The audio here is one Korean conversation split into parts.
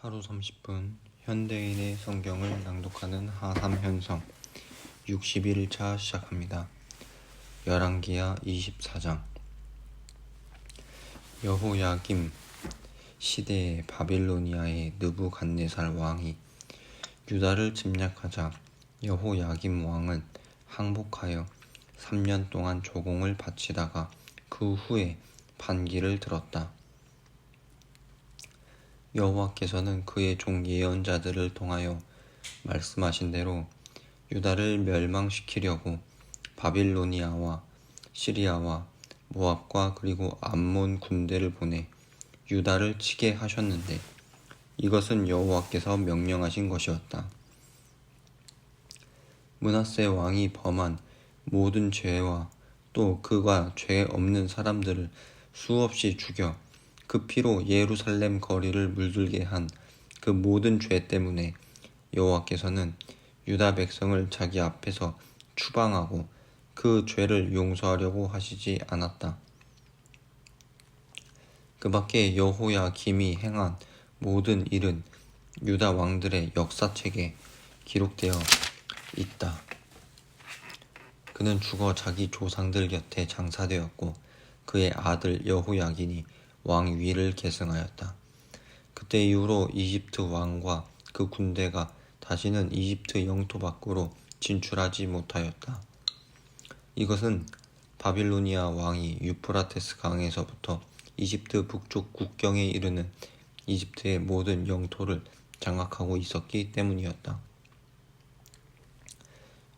하루 30분 현대인의 성경을 낭독하는 하삼현성 61차 시작합니다. 열왕기하 24장. 여호야김 시대에 바빌로니아의 느부갓네살 왕이 유다를 침략하자 여호야김 왕은 항복하여 3년 동안 조공을 바치다가 그 후에 반기를 들었다. 여호와께서는 그의 종 예언자들을 통하여 말씀하신 대로 유다를 멸망시키려고 바빌로니아와 시리아와 모압과 그리고 암몬 군대를 보내 유다를 치게 하셨는데 이것은 여호와께서 명령하신 것이었다. 므낫세 왕이 범한 모든 죄와 또 그가 죄 없는 사람들을 수없이 죽여 그 피로 예루살렘 거리를 물들게 한 그 모든 죄 때문에 여호와께서는 유다 백성을 자기 앞에서 추방하고 그 죄를 용서하려고 하시지 않았다. 그 밖에 여호야김이 행한 모든 일은 유다 왕들의 역사책에 기록되어 있다. 그는 죽어 자기 조상들 곁에 장사되었고 그의 아들 여호야긴이 왕위를 계승하였다. 그때 이후로 이집트 왕과 그 군대가 다시는 이집트 영토 밖으로 진출하지 못하였다. 이것은 바빌로니아 왕이 유프라테스 강에서부터 이집트 북쪽 국경에 이르는 이집트의 모든 영토를 장악하고 있었기 때문이었다.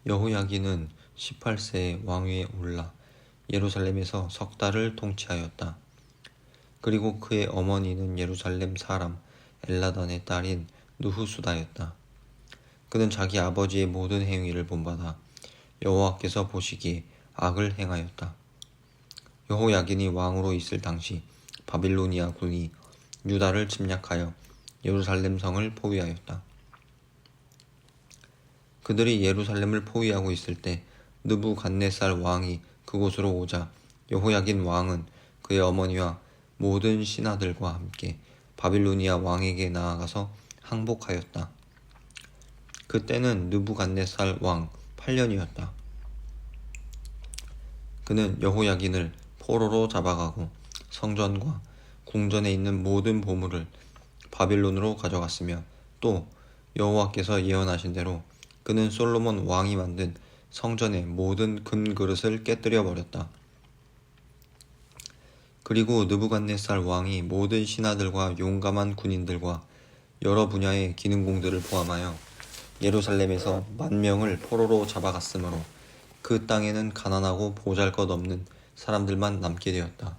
여호야긴은 18세에 왕위에 올라 예루살렘에서 석 달을 통치하였다. 그리고 그의 어머니는 예루살렘 사람 엘라단의 딸인 느후수다였다. 그는 자기 아버지의 모든 행위를 본받아 여호와께서 보시기에 악을 행하였다. 여호야긴이 왕으로 있을 당시 바빌로니아 군이 유다를 침략하여 예루살렘 성을 포위하였다. 그들이 예루살렘을 포위하고 있을 때 느부갓네살 왕이 그곳으로 오자 여호야긴 왕은 그의 어머니와 모든 신하들과 함께 바빌로니아 왕에게 나아가서 항복하였다. 그때는 느부갓네살 왕 8년이었다. 그는 여호야긴을 포로로 잡아가고 성전과 궁전에 있는 모든 보물을 바빌론으로 가져갔으며 또 여호와께서 예언하신 대로 그는 솔로몬 왕이 만든 성전의 모든 금그릇을 깨뜨려 버렸다. 그리고 느부갓네살 왕이 모든 신하들과 용감한 군인들과 여러 분야의 기능공들을 포함하여 예루살렘에서 10,000명을 포로로 잡아갔으므로 그 땅에는 가난하고 보잘것없는 사람들만 남게 되었다.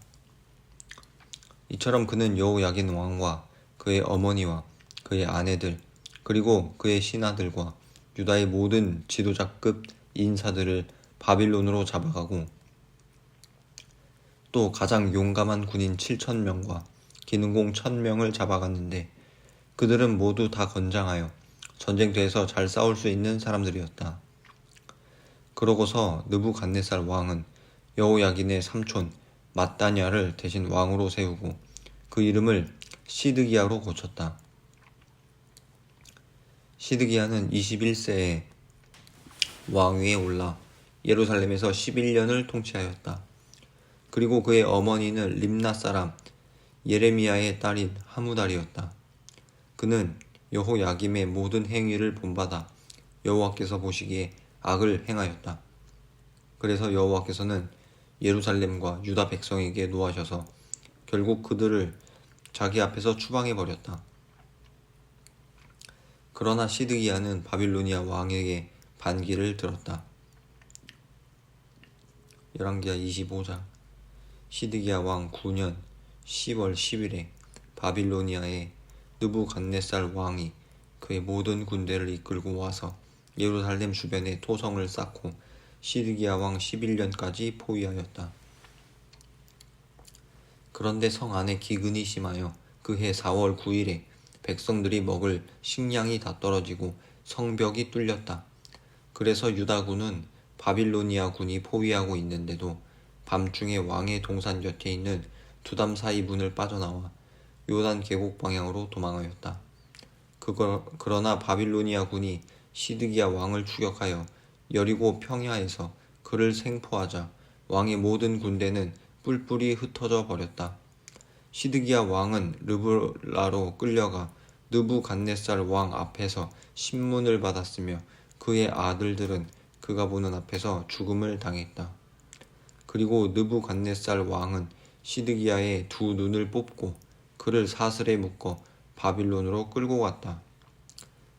이처럼 그는 여호야긴 왕과 그의 어머니와 그의 아내들 그리고 그의 신하들과 유다의 모든 지도자급 인사들을 바빌론으로 잡아가고 또 가장 용감한 군인 7,000명과 기능공 1,000명을 잡아갔는데 그들은 모두 다 건장하여 전쟁터에서 잘 싸울 수 있는 사람들이었다. 그러고서 느부갓네살 왕은 여호야긴의 삼촌 mat단야를 대신 왕으로 세우고 그 이름을 시드기야로 고쳤다. 시드기야는 21세에 왕위에 올라 예루살렘에서 11년을 통치하였다. 그리고 그의 어머니는 림나 사람 예레미야의 딸인 하무달이었다. 그는 여호야김의 모든 행위를 본받아 여호와께서 보시기에 악을 행하였다. 그래서 여호와께서는 예루살렘과 유다 백성에게 노하셔서 결국 그들을 자기 앞에서 추방해버렸다. 그러나 시드기야는 바빌로니아 왕에게 반기를 들었다. 열왕기하 25장. 시드기야 왕 9년 10월 10일에 바빌로니아의 느부갓네살 왕이 그의 모든 군대를 이끌고 와서 예루살렘 주변에 토성을 쌓고 시드기야 왕 11년까지 포위하였다. 그런데 성 안에 기근이 심하여 그해 4월 9일에 백성들이 먹을 식량이 다 떨어지고 성벽이 뚫렸다. 그래서 유다군은 바빌로니아 군이 포위하고 있는데도 밤중에 왕의 동산 곁에 있는 두담 사이 문을 빠져나와 요단 계곡 방향으로 도망하였다. 그러나 바빌로니아 군이 시드기야 왕을 추격하여 여리고 평야에서 그를 생포하자 왕의 모든 군대는 뿔뿔이 흩어져 버렸다. 시드기야 왕은 르블라로 끌려가 느부갓네살 왕 앞에서 신문을 받았으며 그의 아들들은 그가 보는 앞에서 죽음을 당했다. 그리고 느부갓네살 왕은 시드기야의 두 눈을 뽑고 그를 사슬에 묶어 바빌론으로 끌고 갔다.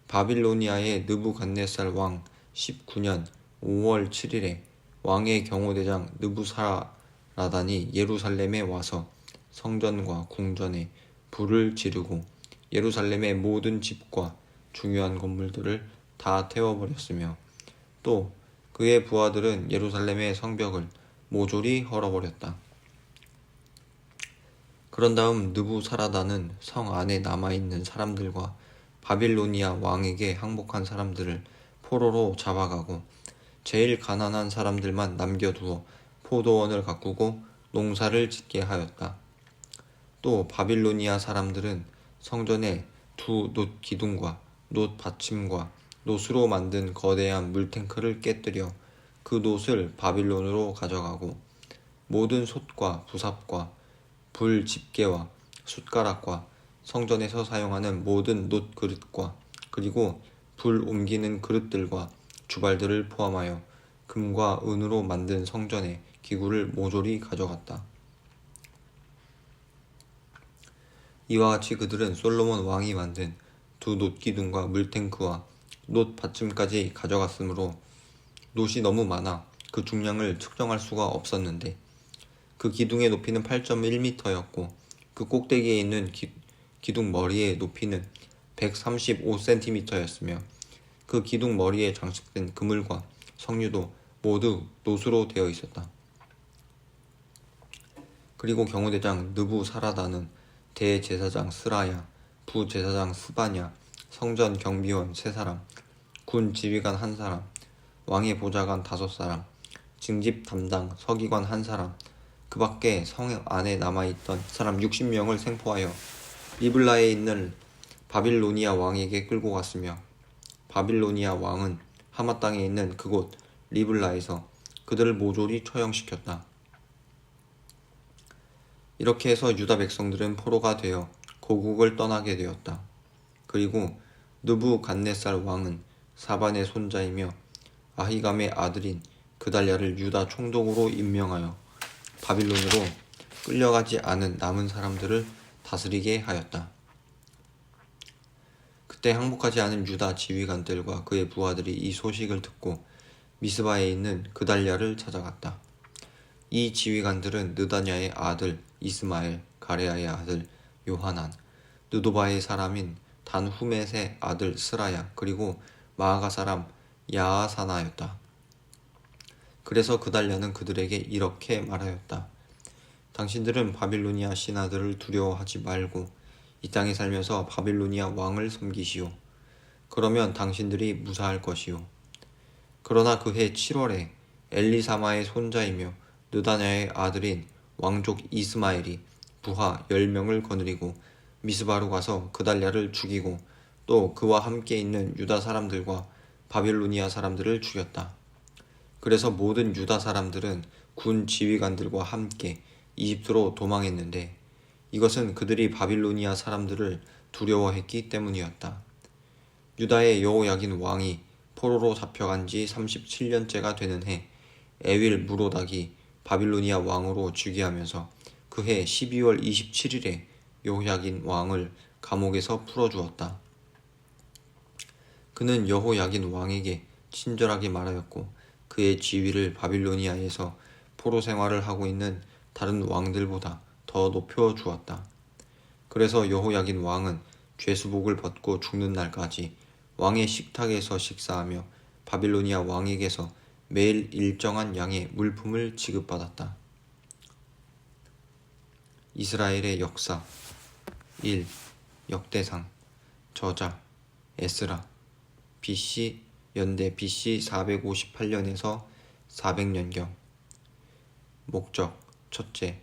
바빌로니아의 느부갓네살 왕 19년 5월 7일에 왕의 경호대장 느부사라단이 예루살렘에 와서 성전과 궁전에 불을 지르고 예루살렘의 모든 집과 중요한 건물들을 다 태워버렸으며 또 그의 부하들은 예루살렘의 성벽을 모조리 헐어버렸다. 그런 다음 느부사라단은 성 안에 남아있는 사람들과 바빌로니아 왕에게 항복한 사람들을 포로로 잡아가고 제일 가난한 사람들만 남겨두어 포도원을 가꾸고 농사를 짓게 하였다. 또 바빌로니아 사람들은 성전의 두 놋 기둥과 놋 받침과 놋으로 만든 거대한 물탱크를 깨뜨려 그 놋을 바빌론으로 가져가고 모든 솥과 부삽과 불 집게와 숟가락과 성전에서 사용하는 모든 놋 그릇과 그리고 불 옮기는 그릇들과 주발들을 포함하여 금과 은으로 만든 성전의 기구를 모조리 가져갔다. 이와 같이 그들은 솔로몬 왕이 만든 두 놋기둥과 물탱크와 놋 받침까지 가져갔으므로 놋이 너무 많아 그 중량을 측정할 수가 없었는데 그 기둥의 높이는 8.1m였고 그 꼭대기에 있는 기둥 머리의 높이는 135cm였으며 그 기둥 머리에 장식된 그물과 석류도 모두 놋으로 되어 있었다. 그리고 경호대장 느부사라단은 대제사장 스라야, 부제사장 스바냐, 성전 경비원 3사람, 군 지휘관 1사람, 왕의 보좌관 5사람, 징집 담당 서기관 1사람, 그 밖에 성 안에 남아있던 사람 60명을 생포하여 리블라에 있는 바빌로니아 왕에게 끌고 갔으며 바빌로니아 왕은 하마 땅에 있는 그곳 리블라에서 그들을 모조리 처형시켰다. 이렇게 해서 유다 백성들은 포로가 되어 고국을 떠나게 되었다. 그리고 느부갓네살 왕은 사반의 손자이며 아히감의 아들인 그달랴를 유다 총독으로 임명하여 바빌론으로 끌려가지 않은 남은 사람들을 다스리게 하였다. 그때 항복하지 않은 유다 지휘관들과 그의 부하들이 이 소식을 듣고 미스바에 있는 그달랴를 찾아갔다. 이 지휘관들은 느다냐의 아들 이스마엘, 가레아의 아들 요하난, 느도바의 사람인 단후멧의 아들 스라야, 그리고 마아가 사람 야아사나였다. 그래서 그달랴는 그들에게 이렇게 말하였다. 당신들은 바빌로니아 신하들을 두려워하지 말고 이 땅에 살면서 바빌로니아 왕을 섬기시오. 그러면 당신들이 무사할 것이오. 그러나 그해 7월에 엘리사마의 손자이며 느다냐의 아들인 왕족 이스마엘이 부하 10명을 거느리고 미스바로 가서 그달랴를 죽이고 또 그와 함께 있는 유다 사람들과 바빌로니아 사람들을 죽였다. 그래서 모든 유다 사람들은 군 지휘관들과 함께 이집트로 도망했는데 이것은 그들이 바빌로니아 사람들을 두려워했기 때문이었다. 유다의 여호야긴 왕이 포로로 잡혀간 지 37년째가 되는 해 에윌 무로닥이 바빌로니아 왕으로 즉위하면서 그해 12월 27일에 여호야긴 왕을 감옥에서 풀어주었다. 그는 여호야긴 왕에게 친절하게 말하였고 그의 지위를 바빌로니아에서 포로 생활을 하고 있는 다른 왕들보다 더 높여 주었다. 그래서 여호야긴 왕은 죄수복을 벗고 죽는 날까지 왕의 식탁에서 식사하며 바빌로니아 왕에게서 매일 일정한 양의 물품을 지급받았다. 이스라엘의 역사 1. 역대상 저자 에스라 BC 연대 BC 458년에서 400년경 목적 첫째,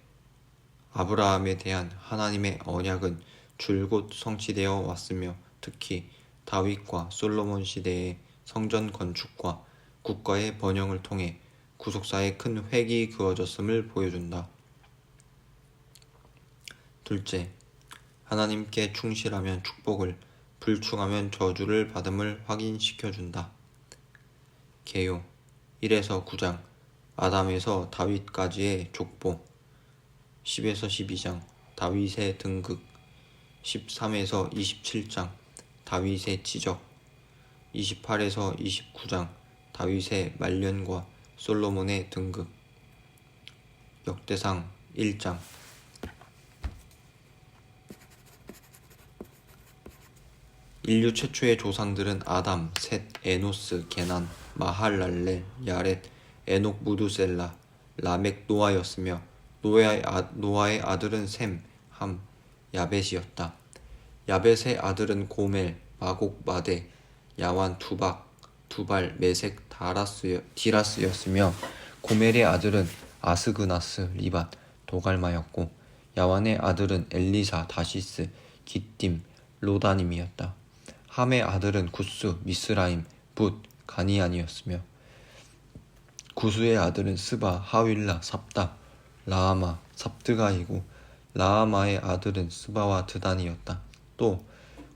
아브라함에 대한 하나님의 언약은 줄곧 성취되어 왔으며 특히 다윗과 솔로몬 시대의 성전 건축과 국가의 번영을 통해 구속사에 큰 획이 그어졌음을 보여준다. 둘째, 하나님께 충실하면 축복을, 불충하면 저주를 받음을 확인시켜준다. 개요 1에서 9장 아담에서 다윗까지의 족보, 10에서 12장 다윗의 등극, 13에서 27장 다윗의 지적, 28에서 29장 다윗의 말년과 솔로몬의 등극. 역대상 1장. 인류 최초의 조상들은 아담, 셋, 에노스, 게난, 마할랄렐, 야렛, 에녹, 무두셀라, 라멕, 노아였으며 노아의 아들은 셈, 함, 야벳이었다. 야벳의 아들은 고멜, 마곡, 마대, 야완, 두발, 메색, 디라스였으며 고멜의 아들은 아스그나스, 리밧, 도갈마였고 야완의 아들은 엘리사, 다시스, 기띔, 로다님이었다. 함의 아들은 구스, 미스라임, 붓, 가니안이었으며 구스의 아들은 스바, 하윌라, 삽다, 라아마, 삽드가이고 라아마의 아들은 스바와 드단이었다. 또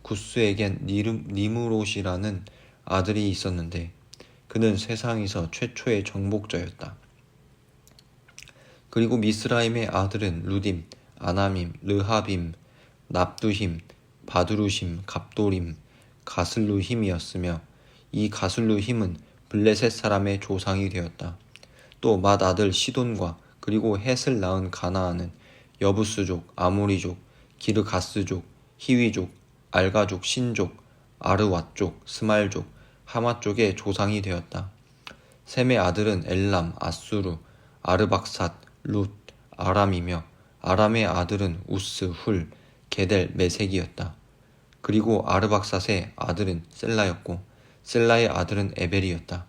구스에겐 니므롯이라는 아들이 있었는데 그는 세상에서 최초의 정복자였다. 그리고 미스라임의 아들은 루딤, 아나밈, 르하빔, 납두힘, 바두루심, 갑도림, 가슬루힘이었으며 이 가슬루힘은 블레셋 사람의 조상이 되었다. 또 맏아들 시돈과 그리고 헷을 낳은 가나안은 여부스족, 아모리족, 기르가스족, 히위족, 알가족, 신족, 아르왓족, 스말족, 하마족의 조상이 되었다. 셈의 아들은 엘람, 아수르, 아르박삿, 룻, 아람이며 아람의 아들은 우스, 훌, 게델, 메색이었다. 그리고 아르박삿의 아들은 셀라였고 셀라의 아들은 에벨이었다.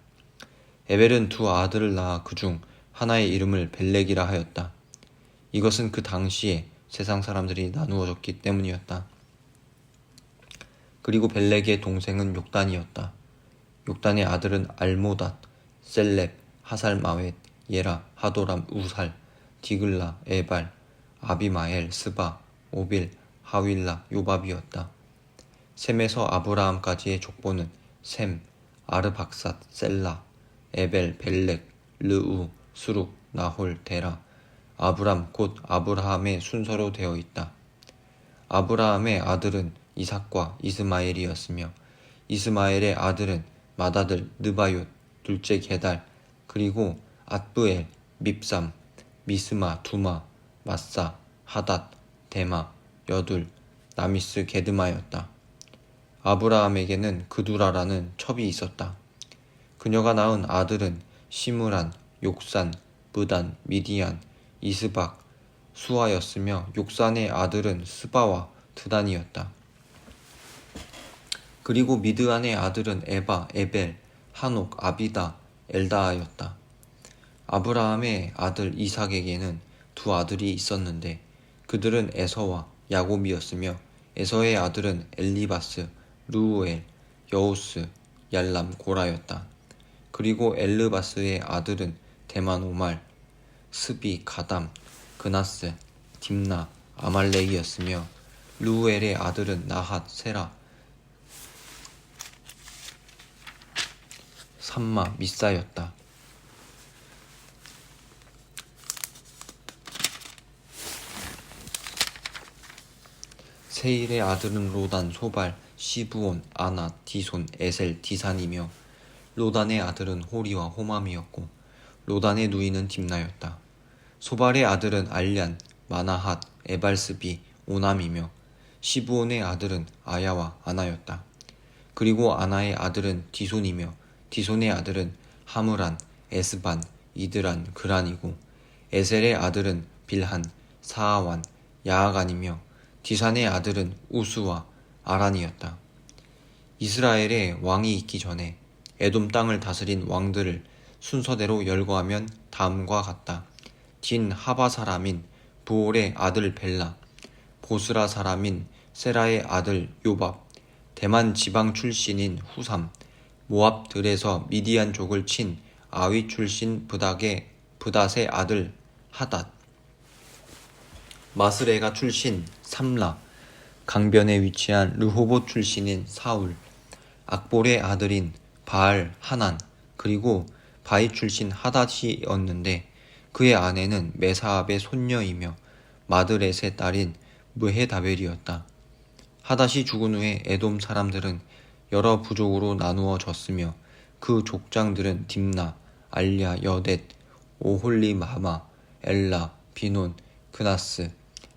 에벨은 두 아들을 낳아 그중 하나의 이름을 벨렉이라 하였다. 이것은 그 당시에 세상 사람들이 나누어졌기 때문이었다. 그리고 벨렉의 동생은 욕단이었다. 욕단의 아들은 알모닷, 셀렙, 하살마웻, 예라, 하도람, 우살, 디글라, 에발, 아비마엘, 스바, 오빌, 하윌라, 요밥이었다. 셈에서 아브라함까지의 족보는 셈, 아르박삿, 셀라, 에벨, 벨렉, 르우, 수룩, 나홀, 데라, 아브람 곧 아브라함의 순서로 되어 있다. 아브라함의 아들은 이삭과 이스마엘이었으며 이스마엘의 아들은 맏아들 느바욤, 둘째 게달, 그리고 앗브엘, 밉삼, 미스마, 두마, 마사, 하닷, 데마, 여둘, 나미스, 게드마였다. 아브라함에게는 그두라라는 첩이 있었다. 그녀가 낳은 아들은 시므란, 욕산, 브단, 미디안, 이스박, 수아였으며 욕산의 아들은 스바와 드단이었다. 그리고 미드안의 아들은 에바, 에벨, 하녹, 아비다, 엘다하였다. 아브라함의 아들 이삭에게는 두 아들이 있었는데 그들은 에서와 야곱이었으며 에서의 아들은 엘리바스, 루우엘, 여우스, 얄람, 고라였다. 그리고 엘르바스의 아들은 데만, 오말, 스비, 가담, 그나스, 딥나, 아말렉이었으며 루우엘의 아들은 나핫, 세라, 삼마, 미사였다. 세일의 아들은 로단, 소발, 시브온, 아나, 디손, 에셀, 디산이며 로단의 아들은 호리와 호맘이었고 로단의 누이는 딥나였다. 소발의 아들은 알냔, 마나핫, 에발스비, 오남이며 시브온의 아들은 아야와 아나였다. 그리고 아나의 아들은 디손이며 디손의 아들은 하므란, 에스반, 이드란, 그란이고 에셀의 아들은 빌한, 사아완, 야아간이며 디산의 아들은 우스와 아란이었다. 이스라엘에 왕이 있기 전에 에돔 땅을 다스린 왕들을 순서대로 열거하면 다음과 같다. 딘 하바 사람인 부올의 아들 벨라, 보스라 사람인 세라의 아들 요밥, 대만 지방 출신인 후삼, 모압들에서 미디안족을 친 아위 출신 브닷의 아들 하닷, 마스레가 출신 삼라, 강변에 위치한 르호봇 출신인 사울, 악볼의 아들인 바알 하난, 그리고 바이 출신 하닷이었는데 그의 아내는 메사압의 손녀이며 마드렛의 딸인 므헤다벨이었다. 하닷이 죽은 후에 에돔 사람들은 여러 부족으로 나누어졌으며 그 족장들은 딥나, 알랴, 여댓, 오홀리마마, 엘라, 비논, 그나스,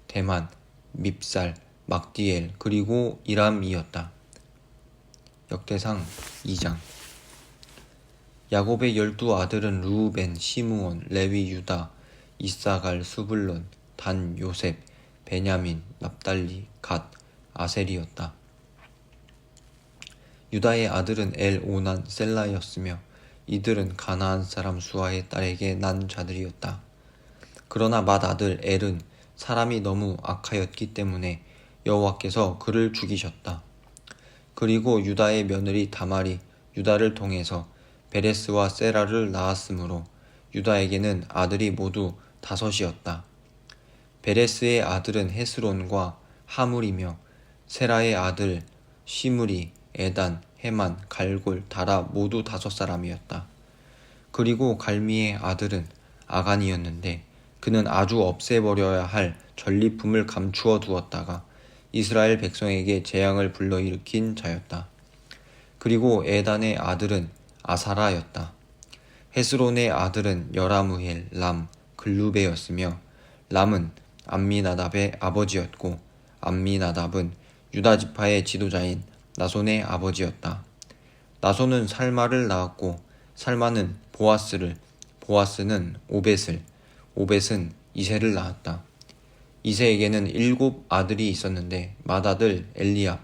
대만, 밉살, 막디엘, 그리고 이람이었다. 역대상 2장. 야곱의 12아들은 르우벤, 시므온, 레위, 유다, 이사갈, 스불론, 단, 요셉, 베냐민, 납달리, 갓, 아셀이었다. 유다의 아들은 엘, 오난, 셀라였으며 이들은 가나안 사람 수아의 딸에게 난 자들이었다. 그러나 맏아들 엘은 사람이 너무 악하였기 때문에 여호와께서 그를 죽이셨다. 그리고 유다의 며느리 다말이 유다를 통해서 베레스와 세라를 낳았으므로 유다에게는 아들이 모두 5이었다. 베레스의 아들은 헤스론과 하물이며 세라의 아들 시므리, 에단, 헤만, 갈골, 다라 모두 5사람이었다. 그리고 갈미의 아들은 아간이었는데 그는 아주 없애버려야 할 전리품을 감추어 두었다가 이스라엘 백성에게 재앙을 불러일으킨 자였다. 그리고 에단의 아들은 아사라였다. 헤스론의 아들은 여라무엘, 람, 글루베였으며 람은 암미나답의 아버지였고 암미나답은 유다지파의 지도자인 나손의 아버지였다. 나손은 살마를 낳았고 살마는 보아스를, 보아스는 오벳을, 오벳은 이새를 낳았다. 이새에게는 7아들이 있었는데 맏아들 엘리압,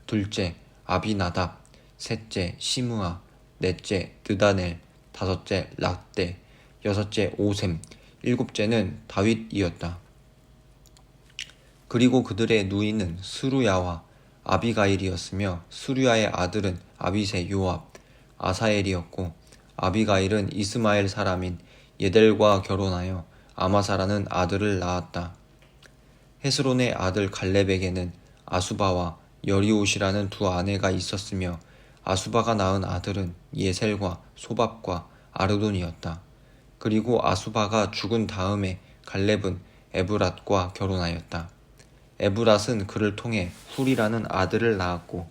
둘째 아비나답, 셋째 시므아, 넷째 느다넬, 다섯째 락대, 여섯째 오셈, 일곱째는 다윗이었다. 그리고 그들의 누이는 스루야와 아비가일이었으며 스루야의 아들은 아비새, 요압, 아사엘이었고 아비가일은 이스마엘 사람인 예델과 결혼하여 아마사라는 아들을 낳았다. 헤스론의 아들 갈렙에게는 아수바와 여리옷이라는 2아내가 있었으며 아수바가 낳은 아들은 예셀과 소밥과 아르돈이었다. 그리고 아수바가 죽은 다음에 갈렙은 에브랏과 결혼하였다. 에브랏은 그를 통해 훌이라는 아들을 낳았고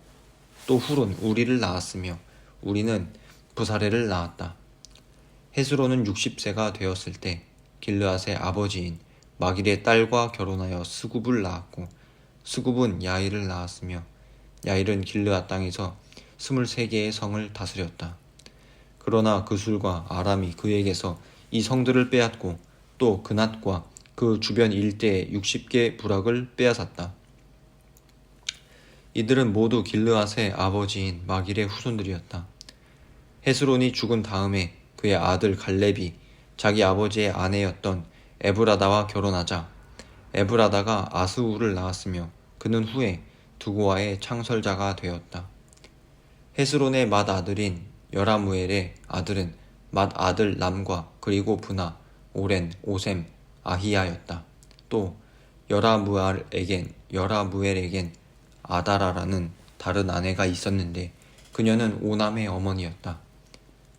또 훌은 우리를 낳았으며 우리는 부사레를 낳았다. 헤스론은 60세가 되었을 때 길르앗의 아버지인 마길의 딸과 결혼하여 스굽을 낳았고 스굽은 야일을 낳았으며 야일은 길르앗 땅에서 23개의 성을 다스렸다. 그러나 그술과 아람이 그에게서 이 성들을 빼앗고 또 그낫과 그 주변 일대의 60개 부락을 빼앗았다. 이들은 모두 길르앗의 아버지인 마길의 후손들이었다. 헤스론이 죽은 다음에 그의 아들 갈렙이 자기 아버지의 아내였던 에브라다와 결혼하자 에브라다가 아스우를 낳았으며 그는 후에 두고아의 창설자가 되었다. 헤스론의 맏아들인 여라무엘의 아들은 맏아들 람과 그리고 브나, 오렌, 오셈, 아히야였다. 또 여라무엘에겐 아다라라는 다른 아내가 있었는데 그녀는 오남의 어머니였다.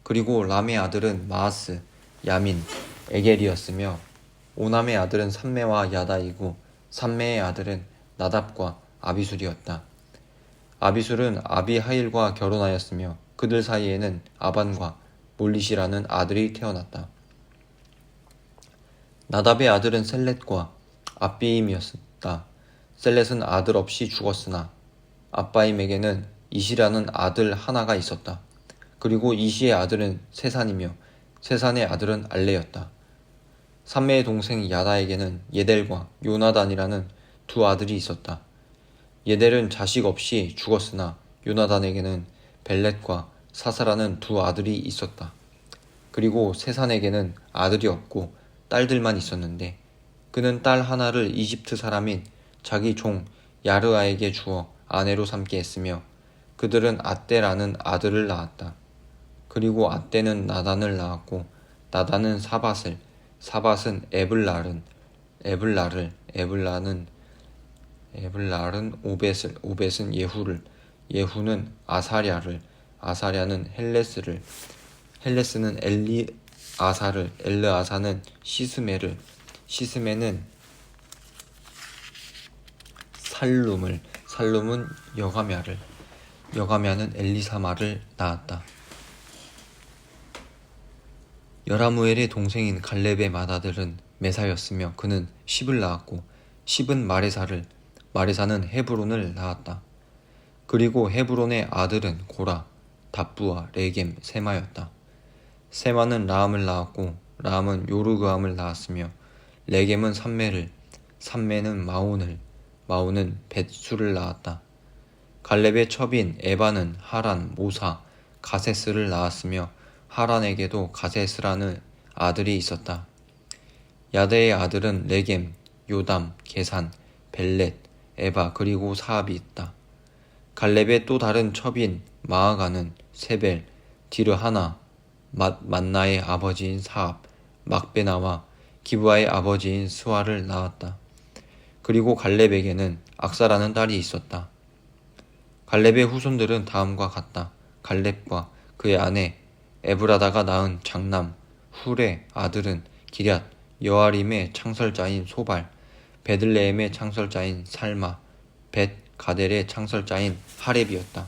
그리고 람의 아들은 마아스, 야민, 에겔이었으며 오남의 아들은 삼매와 야다이고 삼매의 아들은 나답과 아비술이었다. 아비술은 아비하일과 결혼하였으며 그들 사이에는 아반과 몰릿이라는 아들이 태어났다. 나답의 아들은 셀렛과 아비임이었다. 셀렛은 아들 없이 죽었으나 아바임에게는 이시라는 아들 하나가 있었다. 그리고 이시의 아들은 세산이며 세산의 아들은 알레였다. 삼매의 동생 야다에게는 예델과 요나단이라는 2아들이 있었다. 예델은 자식 없이 죽었으나 요나단에게는 벨렛과 사사라는 2아들이 있었다. 그리고 세산에게는 아들이 없고 딸들만 있었는데 그는 딸 하나를 이집트 사람인 자기 종 야르아에게 주어 아내로 삼게 했으며 그들은 아떼라는 아들을 낳았다. 그리고 아떼는 나단을 낳았고 나단은 사밧을, 사밧은 에블랄은 오벳을, 오벳은 예후를, 예후는 아사랴를, 아사랴는 헬레스를, 헬레스는 엘르아사를, 엘르아사는 시스메를, 시스메는 살룸을, 살룸은 여가랴를, 여가랴는 엘리사마를 낳았다. 여라무엘의 동생인 갈렙의 맏아들은 메사였으며 그는 십을 낳았고 십은 마레사를, 마레사는 헤브론을 낳았다. 그리고 헤브론의 아들은 고라, 답부와 레겜, 세마였다. 세마는 라함을 낳았고 라함은 요르그암을 낳았으며 레겜은 삼매를, 삼매는 마온을, 마온은 벳수를 낳았다. 갈렙의 첩인 에바는 하란, 모사, 가세스를 낳았으며 하란에게도 가세스라는 아들이 있었다. 야데의 아들은 레겜, 요담, 게산, 벨렛, 에바 그리고 사압이 있다. 갈렙의 또 다른 첩인 마아가는 세벨, 디르하나, 만나의 아버지인 사압, 막베나와 기브아의 아버지인 스와를 낳았다. 그리고 갈렙에게는 악사라는 딸이 있었다. 갈렙의 후손들은 다음과 같다. 갈렙과 그의 아내 에브라다가 낳은 장남 훌의 아들은 기럇 여아림의 창설자인 소발, 베들레헴의 창설자인 살마, 벳 가델의 창설자인 하렙이었다.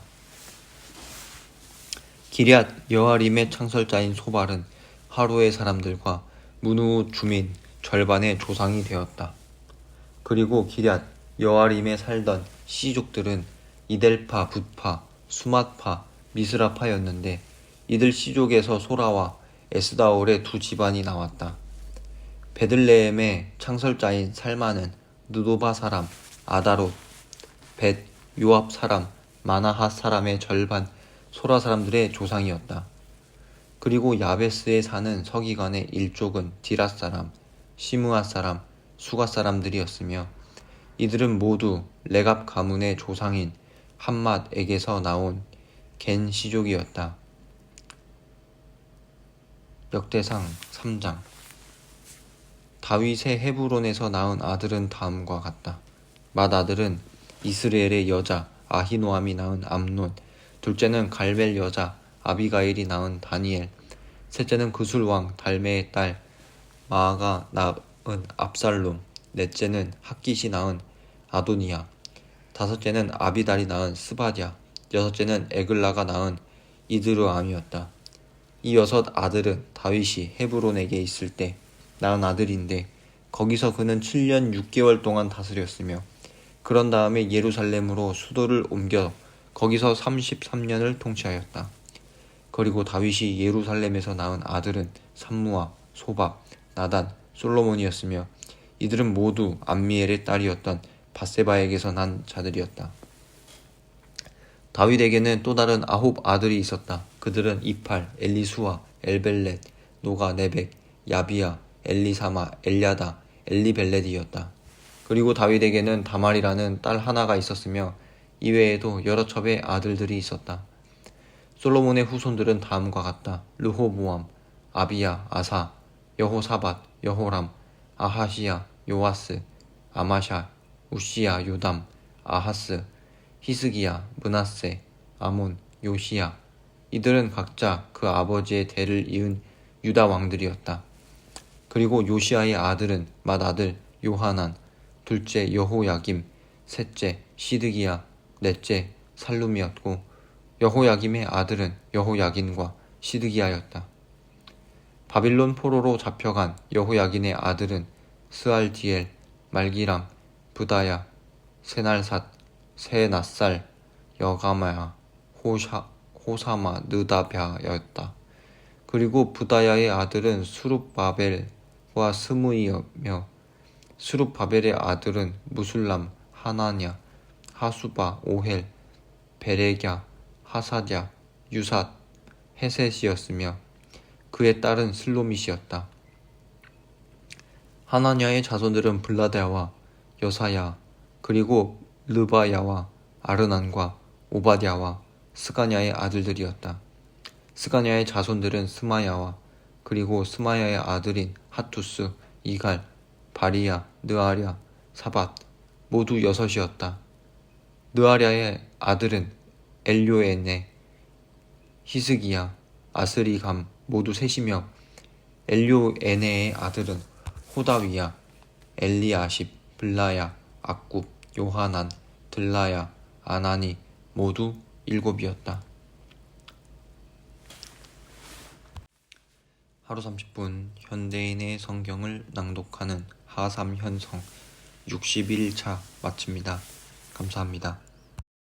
기럇 여아림의 창설자인 소발은 하루의 사람들과 문우 주민 절반의 조상이 되었다. 그리고 기럇 여아림에 살던 시족들은 이델파, 붓파, 수맛파, 미스라파였는데 이들 시족에서 소라와 에스다올의 두 집안이 나왔다. 베들레헴의 창설자인 살마는 느도바 사람, 아다롯, 벳, 요압 사람, 마나핫 사람의 절반 소라 사람들의 조상이었다. 그리고 야베스에 사는 서기관의 일족은 디랏 사람, 시므앗 사람, 수가 사람들이었으며 이들은 모두 레갑 가문의 조상인 함맛에게서 나온 겐 시족이었다. 역대상 3장. 다윗의 헤브론에서 낳은 아들은 다음과 같다. 맏아들은 이스라엘의 여자 아히노암이 낳은 암논, 둘째는 갈멜 여자 아비가일이 낳은 다니엘, 셋째는 그술왕 달메의 딸 마아가 낳은 압살롬, 넷째는 핫깃이 낳은 아도니야, 다섯째는 아비달이 낳은 스바랴, 여섯째는 에글라가 낳은 이드르암이었다. 이 여섯 아들은 다윗이 헤브론에게 있을 때 낳은 아들인데 거기서 그는 7년 6개월 동안 다스렸으며 그런 다음에 예루살렘으로 수도를 옮겨 거기서 33년을 통치하였다. 그리고 다윗이 예루살렘에서 낳은 아들은 삼무아, 소밥, 나단, 솔로몬이었으며 이들은 모두 암미엘의 딸이었던 밧세바에게서 난 자들이었다. 다윗에게는 또 다른 9 아들이 있었다. 그들은 이팔, 엘리수아, 엘벨렛, 노가, 네벡, 야비야, 엘리사마, 엘야다, 엘리벨렛이었다. 그리고 다윗에게는 다말이라는 딸 하나가 있었으며 이외에도 여러 첩의 아들들이 있었다. 솔로몬의 후손들은 다음과 같다. 르호보암, 아비야, 아사, 여호사밧, 여호람, 아하시야, 요아스, 아마샤, 우시야, 요담, 아하스, 히스기야, 므낫세, 아몬, 요시야. 이들은 각자 그 아버지의 대를 이은 유다 왕들이었다. 그리고 요시야의 아들은 맏아들 요하난, 둘째 여호야김, 셋째 시드기야, 넷째 살룸이었고 여호야김의 아들은 여호야긴과 시드기야였다. 바빌론 포로로 잡혀간 여호야긴의 아들은 스알디엘, 말기람, 부다야, 세날삿, 세낫살, 여가마야, 호사마, 느다랴였다. 그리고 부다야의 아들은 수룹바벨과 스무이며 수룹바벨의 아들은 무술람, 하나냐, 하수바, 오헬, 베레갸, 하사랴, 유삿, 헤셋이었으며 그의 딸은 슬로밋이었다. 하나냐의 자손들은 블라다와 여사야, 그리고 르바야와 아르난과 오바댜와 스가냐의 아들들이었다. 스가냐의 자손들은 스마야와 그리고 스마야의 아들인 하투스, 이갈, 바리야, 느아랴, 사밧 모두 6이었다. 느아랴의 아들은 엘요에네, 히스기야, 아스리감 모두 3이며 엘요에네의 아들은 호다위야, 엘리아십, 블라야, 악굽, 요하난, 들라야, 아나니 모두 7이었다. 하루 30분 현대인의 성경을 낭독하는 하삼현성 61차 마칩니다. 감사합니다.